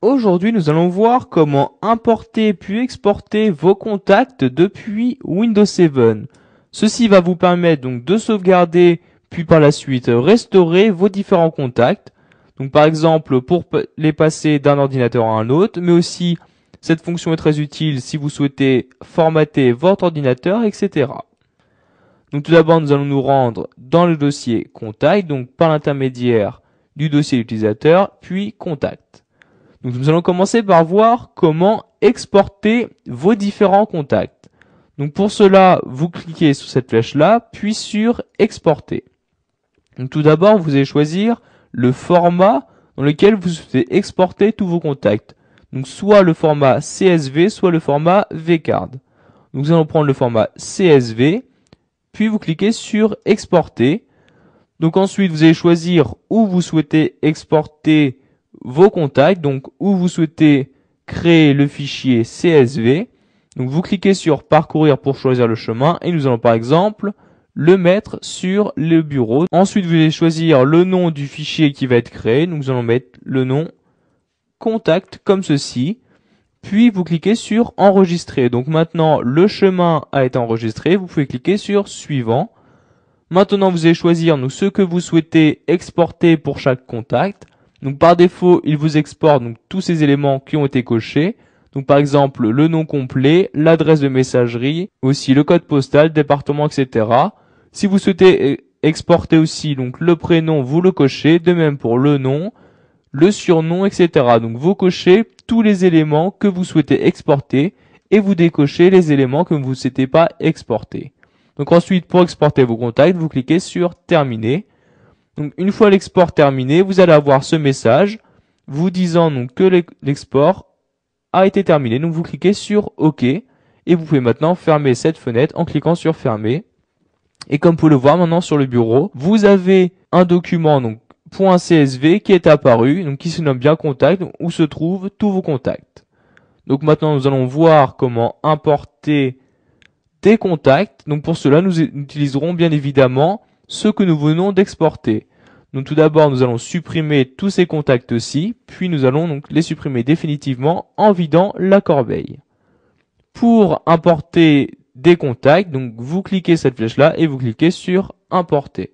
Aujourd'hui, nous allons voir comment importer puis exporter vos contacts depuis Windows 7. Ceci va vous permettre donc de sauvegarder puis par la suite restaurer vos différents contacts. Donc par exemple pour les passer d'un ordinateur à un autre, mais aussi cette fonction est très utile si vous souhaitez formater votre ordinateur, etc. Donc tout d'abord, nous allons nous rendre dans le dossier Contact, donc par l'intermédiaire du dossier utilisateur, puis Contact. Donc nous allons commencer par voir comment exporter vos différents contacts. Donc pour cela, vous cliquez sur cette flèche-là, puis sur Exporter. Donc tout d'abord, vous allez choisir le format dans lequel vous souhaitez exporter tous vos contacts. Donc soit le format CSV, soit le format vCard. Donc nous allons prendre le format CSV, puis vous cliquez sur Exporter. Donc ensuite, vous allez choisir où vous souhaitez exporter vos contacts, donc où vous souhaitez créer le fichier CSV. Donc vous cliquez sur Parcourir pour choisir le chemin et nous allons par exemple le mettre sur le bureau. Ensuite, vous allez choisir le nom du fichier qui va être créé. Donc nous allons mettre le nom Contact comme ceci. Puis vous cliquez sur Enregistrer. Donc maintenant, le chemin a été enregistré. Vous pouvez cliquer sur Suivant. Maintenant, vous allez choisir donc, ce que vous souhaitez exporter pour chaque contact. Donc par défaut, il vous exporte donc, tous ces éléments qui ont été cochés. Donc par exemple, le nom complet, l'adresse de messagerie, aussi le code postal, département, etc. Si vous souhaitez exporter aussi donc le prénom, vous le cochez. De même pour le nom, le surnom, etc. Donc vous cochez tous les éléments que vous souhaitez exporter et vous décochez les éléments que vous ne souhaitez pas exporter. Donc ensuite, pour exporter vos contacts, vous cliquez sur Terminer. Donc une fois l'export terminé, vous allez avoir ce message vous disant donc que l'export a été terminé. Donc vous cliquez sur OK et vous pouvez maintenant fermer cette fenêtre en cliquant sur Fermer. Et comme vous pouvez le voir maintenant sur le bureau, vous avez un document donc .csv qui est apparu, donc qui se nomme bien Contact, où se trouvent tous vos contacts. Donc maintenant nous allons voir comment importer des contacts. Donc pour cela, nous utiliserons bien évidemment ce que nous venons d'exporter. Donc tout d'abord, nous allons supprimer tous ces contacts-ci, puis nous allons donc les supprimer définitivement en vidant la corbeille. Pour importer des contacts, donc vous cliquez cette flèche-là et vous cliquez sur Importer.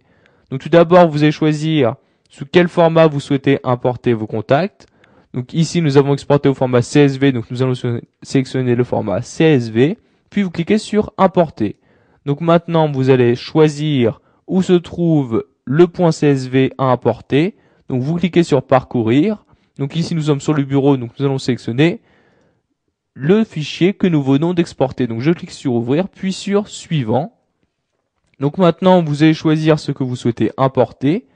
Donc tout d'abord, vous allez choisir sous quel format vous souhaitez importer vos contacts. Donc ici, nous avons exporté au format CSV, donc nous allons sélectionner le format CSV. Puis vous cliquez sur Importer. Donc maintenant, vous allez choisir où se trouve le .csv à importer. Donc vous cliquez sur Parcourir. Donc ici, nous sommes sur le bureau, donc nous allons sélectionner le fichier que nous venons d'exporter. Donc je clique sur Ouvrir, puis sur Suivant. Donc maintenant, vous allez choisir ce que vous souhaitez importer.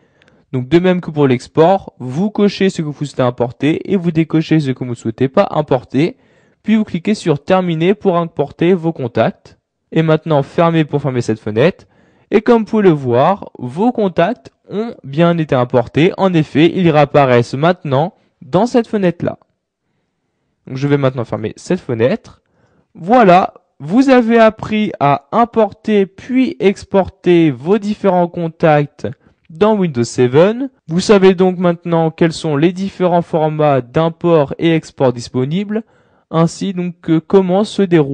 Donc de même que pour l'export, vous cochez ce que vous souhaitez importer et vous décochez ce que vous ne souhaitez pas importer. Puis vous cliquez sur Terminer pour importer vos contacts. Et maintenant, fermez pour fermer cette fenêtre. Et comme vous pouvez le voir, vos contacts ont bien été importés. En effet, ils réapparaissent maintenant dans cette fenêtre-là. Donc je vais maintenant fermer cette fenêtre. Voilà, vous avez appris à importer puis exporter vos différents contacts dans Windows 7. Vous savez donc maintenant quels sont les différents formats d'import et export disponibles, ainsi donc comment se déroule